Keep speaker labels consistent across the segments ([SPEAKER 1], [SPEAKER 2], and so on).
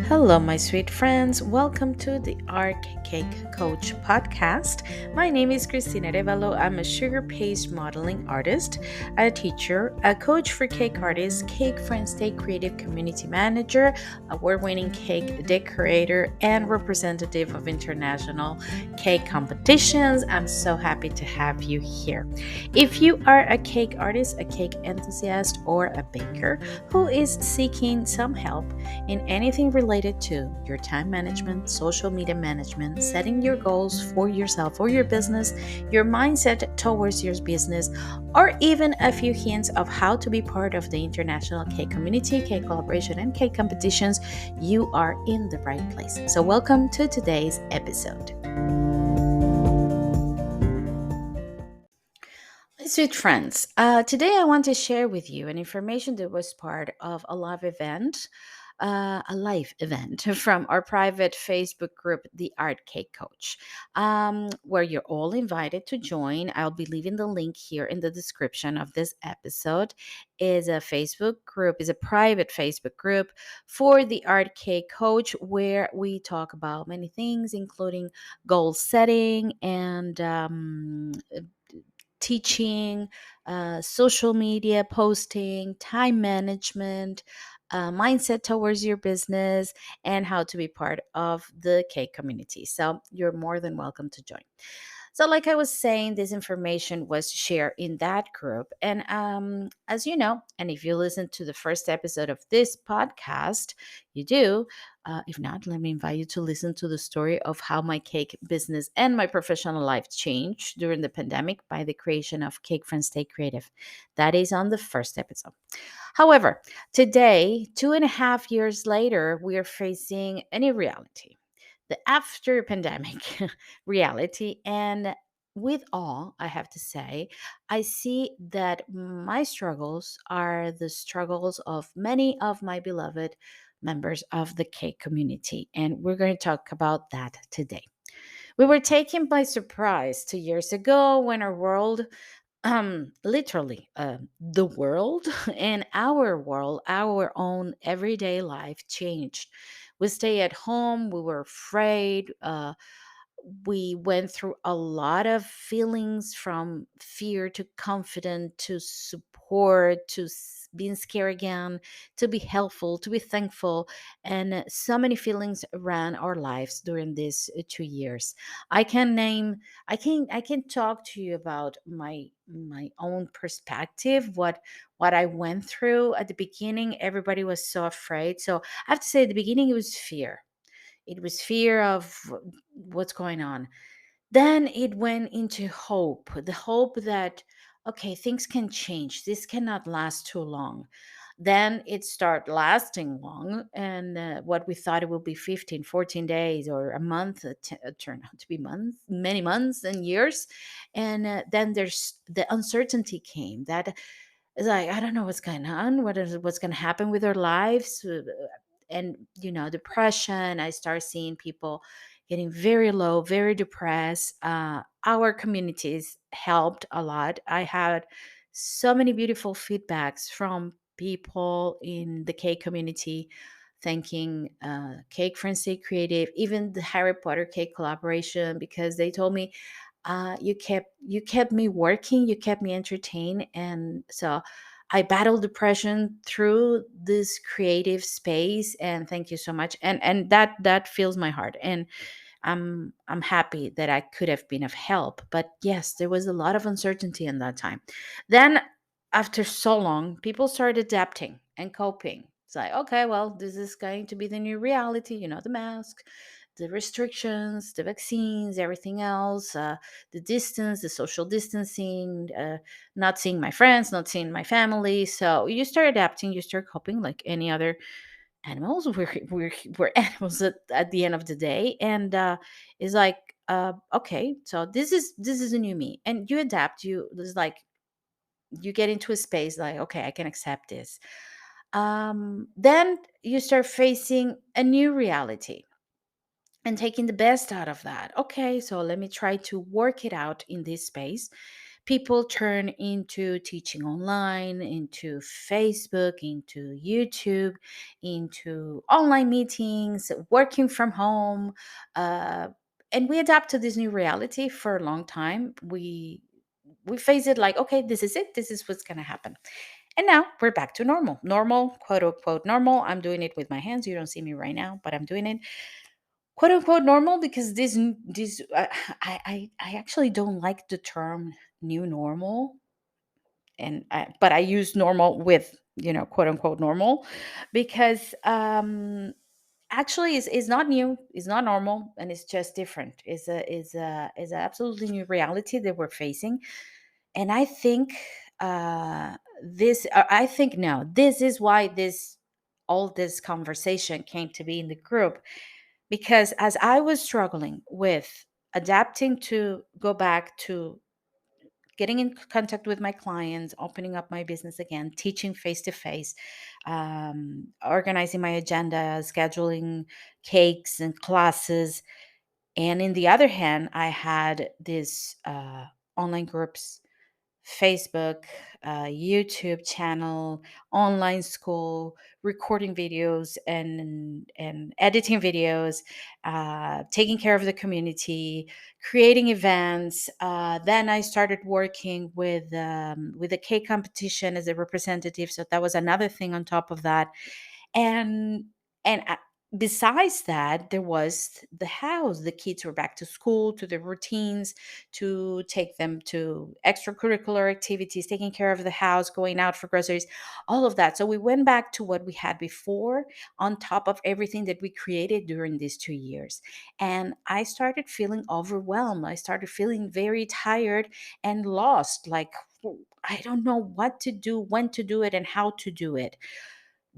[SPEAKER 1] Hello, my sweet friends. Welcome to the Art Cake Coach podcast. My name is Cristina Revalo. I'm a sugar paste modeling artist, a teacher, a coach for cake artists, Cake Friends Day creative community manager, award winning cake decorator, and representative of international cake competitions. I'm so happy to have you here. If you are a cake artist, a cake enthusiast, or a baker who is seeking some help, in anything related to your time management, social media management, setting your goals for yourself or your business, your mindset towards your business, or even a few hints of how to be part of the international cake community, cake collaboration, and cake competitions, you are in the right place. So, welcome to today's episode. Sweet friends, today I want to share with you an information that was part of a live event from our private Facebook group, The Art Cake Coach, where you're all invited to join. I'll be leaving the link here in the description of this episode. Is a Facebook group, is a private Facebook group for the Art Cake Coach, where we talk about many things, including goal setting and teaching, social media posting, time management, mindset towards your business, and how to be part of the cake community. So you're more than welcome to join. So, like I was saying, this information was shared in that group. And as you know, and if you listen to the first episode of this podcast, you do. If not, let me invite you to listen to the story of how my cake business and my professional life changed during the pandemic by the creation of Cake Friends Stay Creative. That is on the first episode. However, today, 2.5 years later, we are facing a new reality, the after pandemic reality. And with all, I have to say, I see that my struggles are the struggles of many of my beloved members of the cake community. And we're going to talk about that today. We were taken by surprise 2 years ago when our world, literally, the world and our own everyday life changed. We stay at home, we were afraid, we went through a lot of feelings, from fear to confident to support to being scared again, to be helpful, to be thankful, and so many feelings ran our lives during these 2 years. I can name, I can talk to you about my own perspective, what I went through at the beginning. Everybody was so afraid. So I have to say, at the beginning, it was fear. It was fear of what's going on. Then it went into hope, the hope that, okay, things can change. This cannot last too long. Then it started lasting long. And what we thought it would be 15, 14 days or a month, turned out to be months, many months and years. And then there's the uncertainty came that is like, I don't know what's going on, what's going to happen with our lives. And depression. I start seeing people getting very low, very depressed. Our communities helped a lot. I had so many beautiful feedbacks from people in the cake community, thanking Cake Friends Stay Creative, even the Harry Potter cake collaboration, because they told me, you kept me working, you kept me entertained. And so I battled depression through this creative space, and thank you so much. And that fills my heart. And I'm happy that I could have been of help. But yes, there was a lot of uncertainty in that time. Then, after so long, people started adapting and coping. It's like, okay, well, this is going to be the new reality, the mask, the restrictions, the vaccines, everything else, the distance, the social distancing, not seeing my friends, not seeing my family. So you start adapting, you start coping like any other animals. We're animals at the end of the day. And it's like, okay, so this is a new me. And you adapt. It's like you get into a space like, okay, I can accept this. Then you start facing a new reality and taking the best out of that. Okay, so let me try to work it out in this space, people turn into teaching online, into Facebook, into YouTube, into online meetings, working from home. Uh, and we adapt to this new reality for a long time. We face it like, okay, this is it. This is what's going to happen. And now we're back to normal. Normal, quote unquote normal. I'm doing it with my hands. You don't see me right now, but I'm doing it quote unquote normal because this I actually don't like the term new normal, but I use normal with, quote unquote normal, because actually is not new, is not normal, and it's just different. Is a absolutely new reality that we're facing. And I think I think now this is why this all this conversation came to be in the group, because as I was struggling with adapting to go back to getting in contact with my clients, opening up my business again, teaching face to face, organizing my agenda, scheduling cakes and classes. And in the other hand, I had these online groups, Facebook, YouTube channel, online school, recording videos and editing videos, taking care of the community, creating events. Then I started working with a cake competition as a representative, so that was another thing on top of that. And and besides that, there was the house. The kids were back to school, to their routines, to take them to extracurricular activities, taking care of the house, going out for groceries, all of that. So we went back to what we had before, on top of everything that we created during these 2 years. And I started feeling overwhelmed. I started feeling very tired and lost, like, I don't know what to do, when to do it, and how to do it.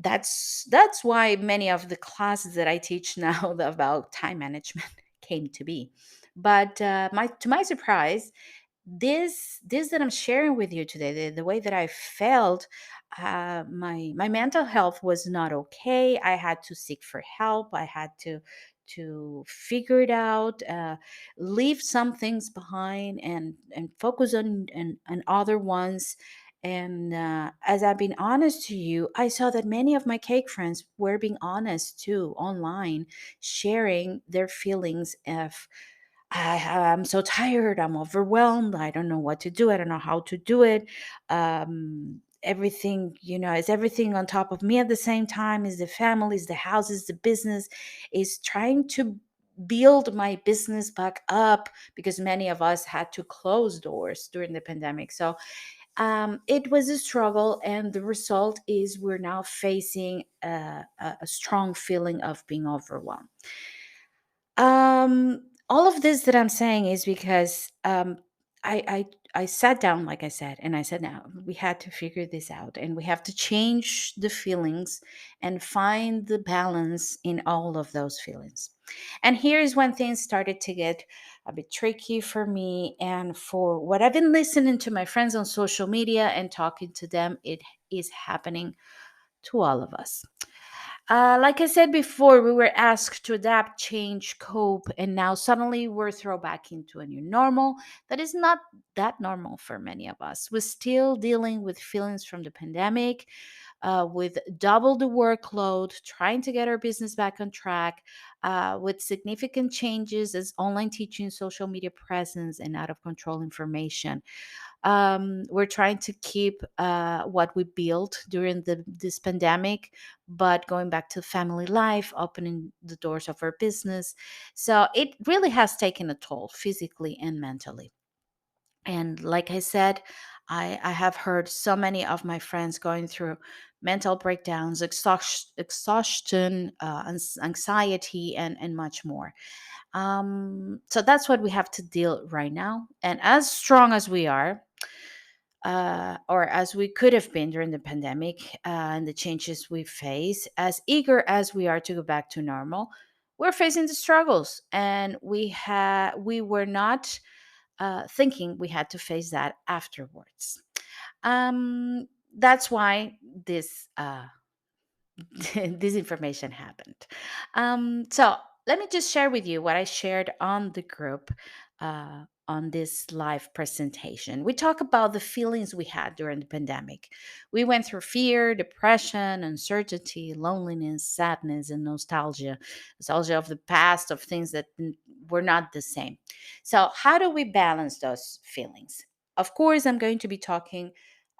[SPEAKER 1] That's why many of the classes that I teach now about time management came to be. But my to my surprise, this that I'm sharing with you today, the way that I felt, my mental health was not okay. I had to seek for help. I had to figure it out, leave some things behind, and focus on other ones. And as I've been honest to you, I saw that many of my cake friends were being honest too online, sharing their feelings of, I'm so tired. I'm overwhelmed. I don't know what to do. I don't know how to do it. Everything, is everything on top of me at the same time? Is the family, is the house, is the business, is trying to build my business back up, because many of us had to close doors during the pandemic. So it was a struggle, and the result is we're now facing a strong feeling of being overwhelmed. All of this that I'm saying is because I sat down, like I said, and I said, now we had to figure this out, and we have to change the feelings and find the balance in all of those feelings. And here is when things started to get a bit tricky for me, and for what I've been listening to my friends on social media and talking to them, it is happening to all of us. Like I said before, we were asked to adapt, change, cope, and now suddenly we're thrown back into a new normal that is not that normal for many of us. We're still dealing with feelings from the pandemic, with double the workload, trying to get our business back on track, with significant changes as online teaching, social media presence, and out of control information. We're trying to keep what we built during this pandemic, but going back to family life, opening the doors of our business. So it really has taken a toll physically and mentally. And like I said, I have heard so many of my friends going through mental breakdowns, exhaustion, anxiety, and much more. So that's what we have to deal right now. And as strong as we are, or as we could have been during the pandemic, and the changes we face, as eager as we are to go back to normal, we're facing the struggles, and we were not thinking we had to face that afterwards. That's why this this information happened. So let me just share with you what I shared on the group on this live presentation. We talk about the feelings we had during the pandemic. We went through fear, depression, uncertainty, loneliness, sadness, and nostalgia. Nostalgia of the past, of things that were not the same. So, how do we balance those feelings? Of course, I'm going to be talking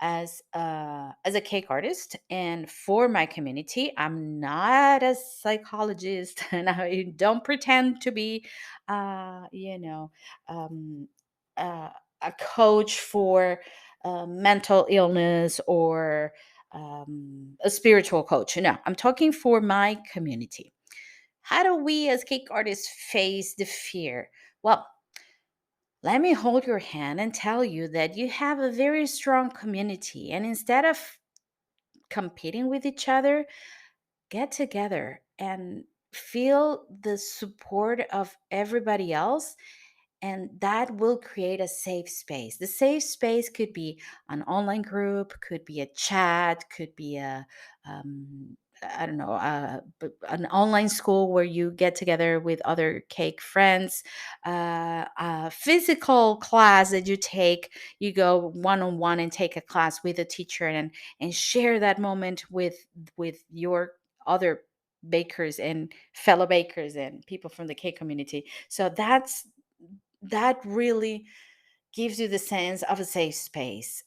[SPEAKER 1] as a cake artist and for my community. I'm not a psychologist, and I don't pretend to be, uh, you know, um, uh, a coach for mental illness or a spiritual coach. No, I'm talking for my community. How do we as cake artists face the fear? Well, let me hold your hand and tell you that you have a very strong community. And instead of competing with each other, get together and feel the support of everybody else, and that will create a safe space. The safe space could be an online group, could be a chat, could be a I don't know, an online school where you get together with other cake friends, a physical class that you take. You go one on one and take a class with a teacher, and share that moment with your other bakers and fellow bakers and people from the cake community. So that really gives you the sense of a safe space.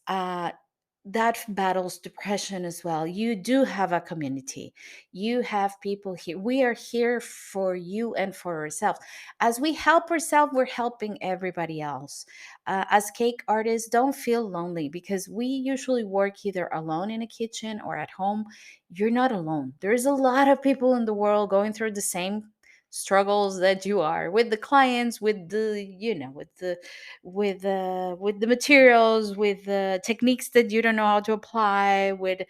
[SPEAKER 1] That battles depression as well. You do have a community. You have people here. We are here for you and for ourselves. As we help ourselves, we're helping everybody else. As cake artists, don't feel lonely because we usually work either alone in a kitchen or at home. You're not alone. There's a lot of people in the world going through the same struggles that you are with the clients, with the with the materials, with the techniques that you don't know how to apply, with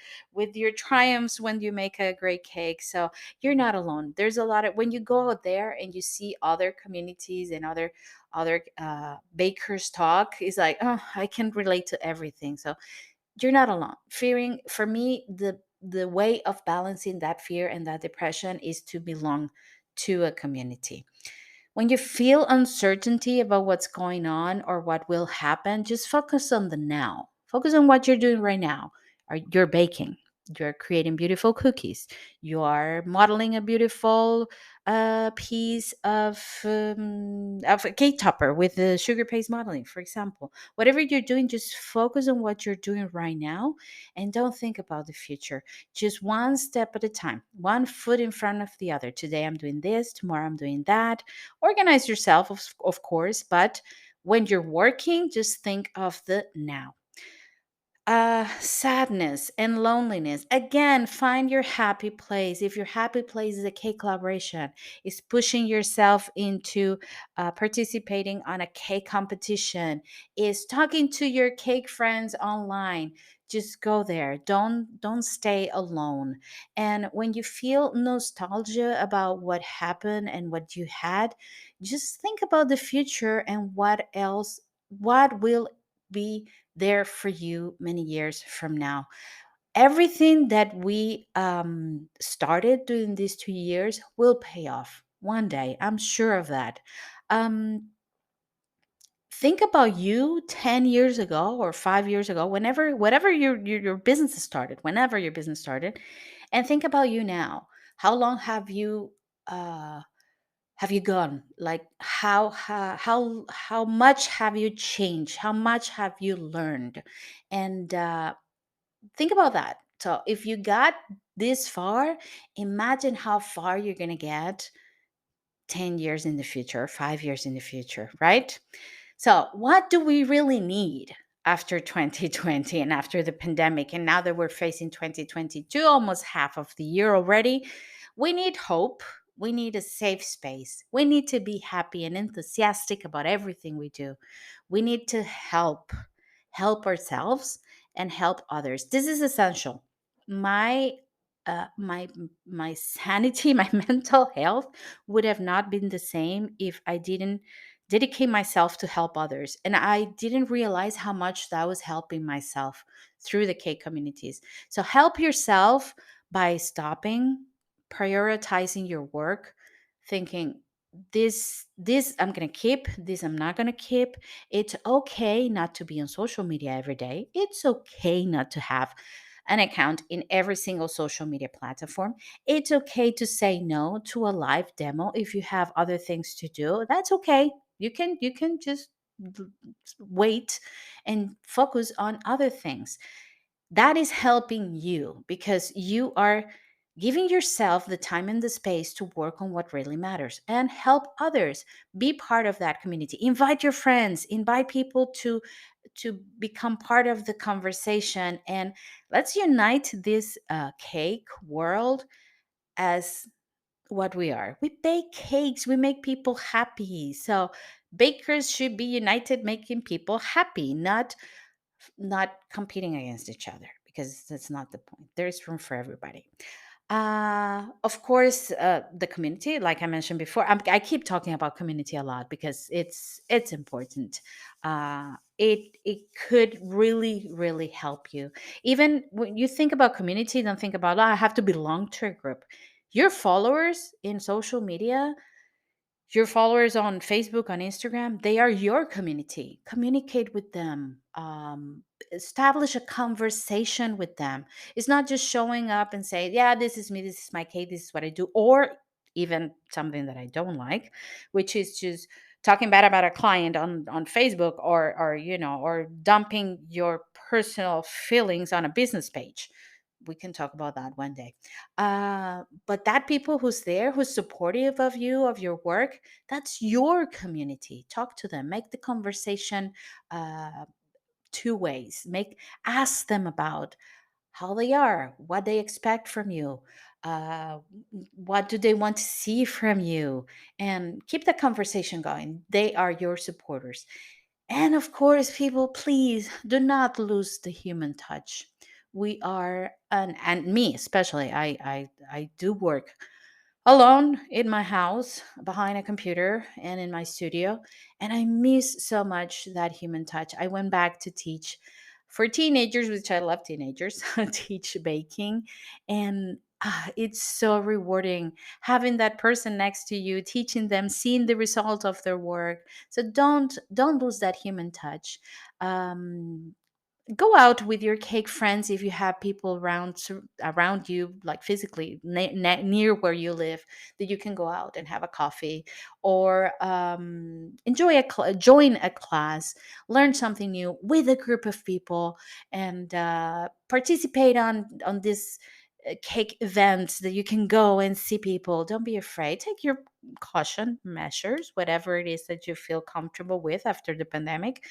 [SPEAKER 1] your triumphs when you make a great cake. So you're not alone. There's a lot of, when you go out there and you see other communities and other bakers talk, it's like, oh, I can relate to everything. So you're not alone. Fearing, for me, the way of balancing that fear and that depression is to belong to a community. When you feel uncertainty about what's going on or what will happen, just focus on the now. Focus on what you're doing right now. You're baking, you're creating beautiful cookies, you are modeling a beautiful piece of a cake topper with the sugar paste modeling, for example. Whatever you're doing, just focus on what you're doing right now and don't think about the future. Just one step at a time, one foot in front of the other. Today I'm doing this, tomorrow I'm doing that. Organize yourself, of course, but when you're working, just think of the now. Sadness and loneliness. Again, find your happy place. If your happy place is a cake collaboration, is pushing yourself into participating on a cake competition, is talking to your cake friends online. Just go there. Don't stay alone. And when you feel nostalgia about what happened and what you had, just think about the future and what else, what will be there for you many years from now. Everything that we started during these 2 years will pay off one day. I'm sure of that. Um, think about you 10 years ago or 5 years ago, whenever, whatever your business started, whenever your business started, and think about you now. How long uh, have you gone? Like how much have you changed? How much have you learned? And think about that. So if you got this far, imagine how far you're going to get 10 years in the future, 5 years in the future, right? So what do we really need after 2020 and after the pandemic, and now that we're facing 2022, almost half of the year already? We need hope. We need a safe space. We need to be happy and enthusiastic about everything we do. We need to help ourselves and help others. This is essential. My my sanity, my mental health would have not been the same if I didn't dedicate myself to help others. And I didn't realize how much that was helping myself through the cake communities. So help yourself by stopping, prioritizing your work, thinking, this I'm going to keep, this I'm not going to keep. It's okay not to be on social media every day. It's okay not to have an account in every single social media platform. It's okay to say no to a live demo if you have other things to do. That's okay. You can just wait and focus on other things. That is helping you because you are giving yourself the time and the space to work on what really matters and help others. Be part of that community. Invite your friends, invite people to become part of the conversation, and let's unite this cake world as what we are. We bake cakes, we make people happy. So bakers should be united making people happy, not competing against each other, because that's not the point. There's room for everybody. Of course, the community, like I mentioned before, I keep talking about community a lot because it's important. It could really really help you. Even when you think about community, don't think about, "Oh, I have to belong to a group." Your followers in social media, your followers on Facebook, on Instagram, they are your community. Communicate with them. Establish a conversation with them. It's not just showing up and say, "Yeah, this is me, this is my case, this is what I do," or even something that I don't like, which is just talking bad about a client on Facebook, or dumping your personal feelings on a business page. We can talk about that one day. But that people who's there, who's supportive of you, of your work, that's your community. Talk to them. Make the conversation uh, two ways. Ask them about how they are, what they expect from you, uh, what do they want to see from you, and keep the conversation going. They are your supporters. And of course, people, please do not lose the human touch. We are, and me especially, I do work alone in my house behind a computer and in my studio, and I miss so much that human touch. I went back to teach for teenagers, which I love teenagers, teach baking, and it's so rewarding having that person next to you, teaching them, seeing the result of their work. So don't lose that human touch. um, Go out with your cake friends if you have people around you, like physically near where you live, that you can go out and have a coffee, or join a class, learn something new with a group of people, and participate on this cake events that you can go and see people. Don't be afraid. Take your caution measures, whatever it is that you feel comfortable with after the pandemic,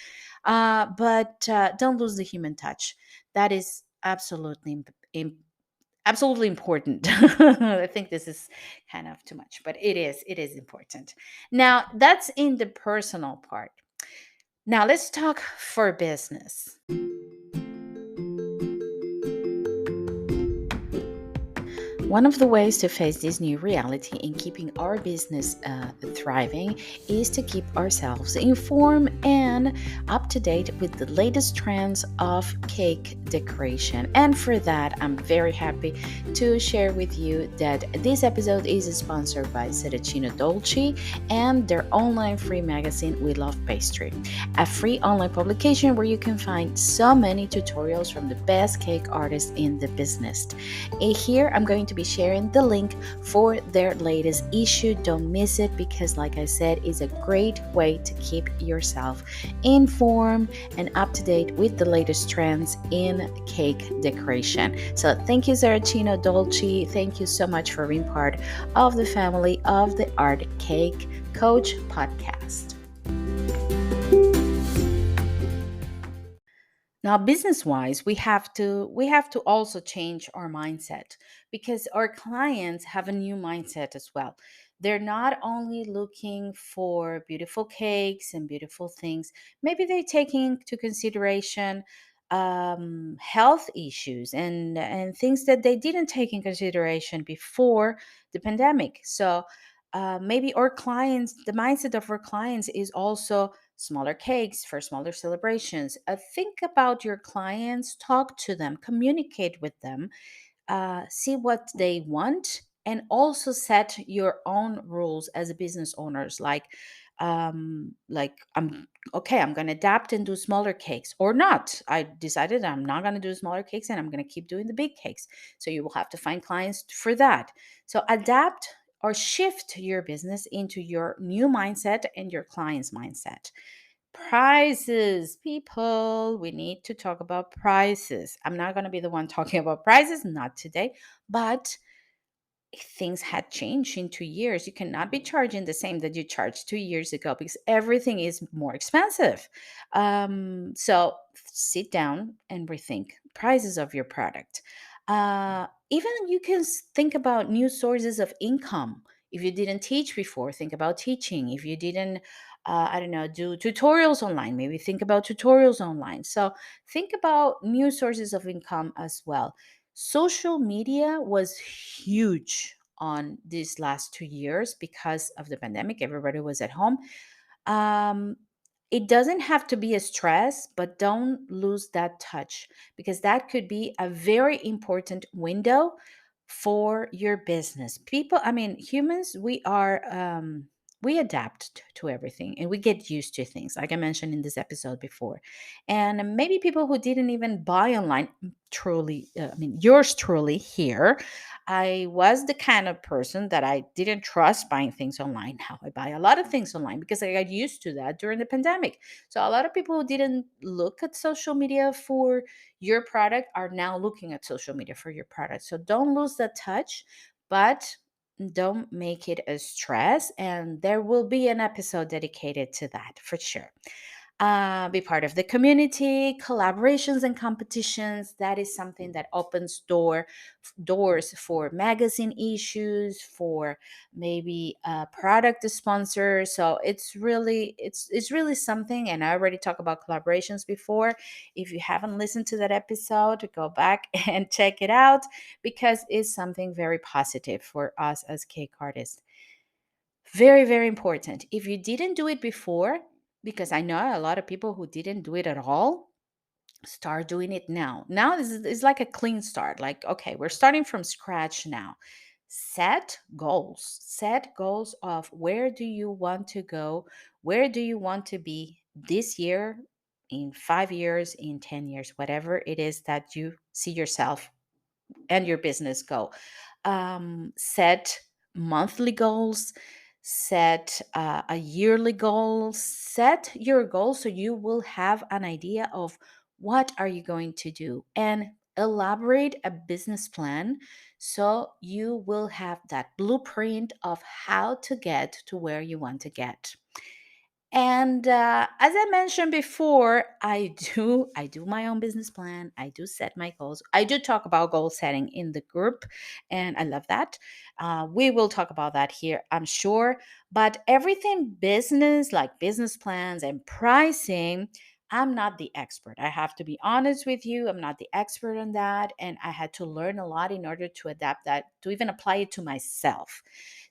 [SPEAKER 1] but don't lose the human touch. That is absolutely important. I think this is kind of too much, but it is important. Now that's in the personal part. Now let's talk for business. One of the ways to face this new reality in keeping our business thriving is to keep ourselves informed and up to date with the latest trends of cake decoration. And for that, I'm very happy to share with you that this episode is sponsored by Seracino Dolce and their online free magazine, We Love Pastry, a free online publication where you can find so many tutorials from the best cake artists in the business. Here, I'm going to be sharing the link for their latest issue. Don't miss it because, like I said, it's a great way to keep yourself informed and up to date with the latest trends in cake decoration. So, thank you, Saracino Dolce. Thank you so much for being part of the family of the Art Cake Coach podcast. Now, business wise, we have to also change our mindset because our clients have a new mindset as well. They're not only looking for beautiful cakes and beautiful things, maybe they're taking into consideration health issues and things that they didn't take in consideration before the pandemic. So maybe our clients, the mindset of our clients is also smaller cakes for smaller celebrations. Think about your clients, talk to them, communicate with them, see what they want, and also set your own rules as a business owners, like I'm okay, I'm going to adapt and do smaller cakes, or not. I decided I'm not going to do smaller cakes and I'm going to keep doing the big cakes. So you will have to find clients for that. So adapt or shift your business into your new mindset and your client's mindset. Prices, people, we need to talk about prices. I'm not going to be the one talking about prices, not today, but things had changed in 2 years. You cannot be charging the same that you charged 2 years ago because everything is more expensive. So sit down and rethink prices of your product. Even you can think about new sources of income. If you didn't teach before, think about teaching. If you didn't, I don't know, do tutorials online, maybe think about tutorials online. So think about new sources of income as well. Social media was huge on these last 2 years because of the pandemic. Everybody was at home. um, it doesn't have to be a stress, but don't lose that touch, because that could be a very important window for your business. People, I mean, humans, we adapt to everything and we get used to things, like I mentioned in this episode before. And maybe people who didn't even buy online, truly, I mean, yours truly here, I was the kind of person that I didn't trust buying things online. Now I buy a lot of things online because I got used to that during the pandemic. So a lot of people who didn't look at social media for your product are now looking at social media for your product. So don't lose that touch, but don't make it a stress. And there will be an episode dedicated to that for sure. Be part of the community, collaborations and competitions. That is something that opens doors for magazine issues, for maybe product sponsors. So it's really something. And I already talked about collaborations before. If you haven't listened to that episode, go back and check it out, because it's something very positive for us as cake artists. Very, very important. If you didn't do it before, because I know a lot of people who didn't do it at all, start doing it now. Now is like a clean start. Like, okay, we're starting from scratch now. Set goals. Set goals of where do you want to go? Where do you want to be this year, in 5 years, in 10 years, whatever it is that you see yourself and your business go. Set monthly goals, set a yearly goal, set your goals so you will have an idea of what are you going to do, and elaborate a business plan so you will have that blueprint of how to get to where you want to get. And as I mentioned before, I do my own business plan. I do set my goals. I do talk about goal setting in the group, and I love that. We will talk about that here, I'm sure. But everything business, like business plans and pricing, I'm not the expert. I have to be honest with you. I'm not the expert on that, and I had to learn a lot in order to adapt that, to even apply it to myself.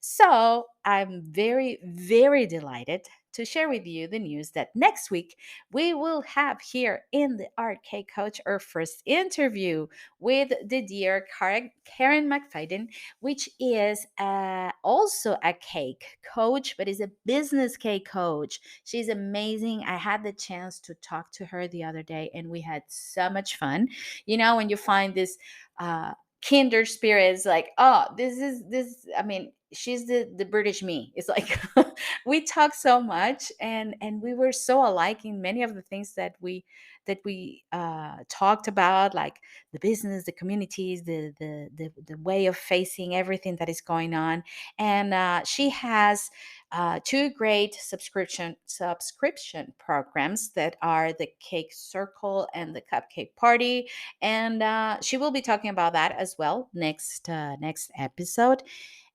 [SPEAKER 1] So I'm very, very delighted to share with you the news that next week we will have here in the Art Cake Coach our first interview with the dear Karen McFadden, which is also a cake coach, but is a business cake coach. She's amazing. I had the chance to talk to her the other day and we had so much fun. You know, when you find this kinder spirit, is like, oh, this, I mean, she's the British me. It's like we talk so much, and we were so alike in many of the things that we talked about, like the business, the communities, the way of facing everything that is going on. And she has two great subscription programs that are the Cake Circle and the Cupcake Party, and she will be talking about that as well next episode.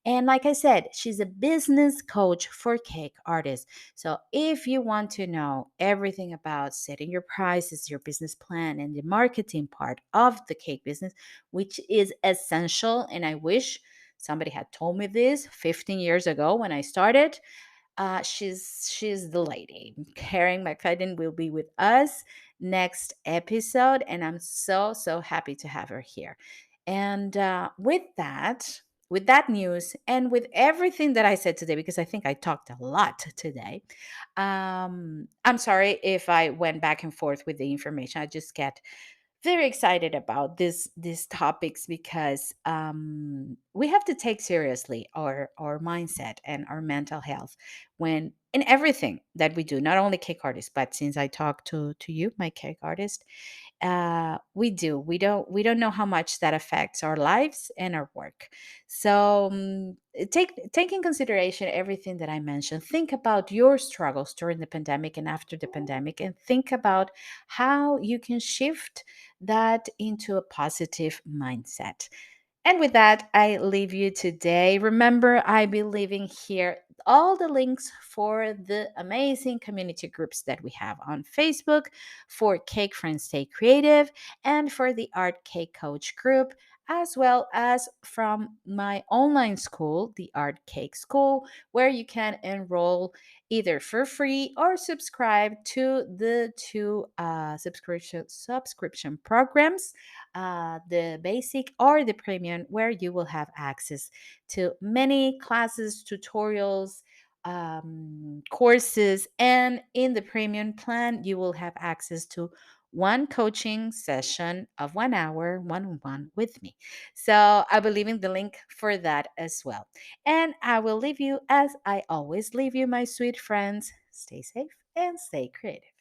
[SPEAKER 1] And like I said, she's a business coach for cake artists. So if you want to know everything about setting your prices, your business plan, and the marketing part of the cake business, which is essential, and I wish somebody had told me this 15 years ago when I started, she's the lady. Karen McFadden will be with us next episode, and I'm so happy to have her here. And with that, with that news and with everything that I said today, because I think I talked a lot today, I'm sorry if I went back and forth with the information. I just get very excited about these topics because we have to take seriously our mindset and our mental health when in everything that we do, not only cake artists, but since I talked to you, my cake artist, we don't know how much that affects our lives and our work. So take in consideration everything that I mentioned. Think about your struggles during the pandemic and after the pandemic, and think about how you can shift that into a positive mindset. And with that, I leave you today. Remember, I'll be leaving here all the links for the amazing community groups that we have on Facebook for Cake Friends Stay Creative and for the Art Cake Coach group, as well as from my online school, the Art Cake School, where you can enroll either for free or subscribe to the two subscription programs, the basic or the premium, where you will have access to many classes, tutorials, courses, and in the premium plan, you will have access to one coaching session of 1 hour one on one with me. So I will leave in the link for that as well. And I will leave you as I always leave you, my sweet friends. Stay safe and stay creative.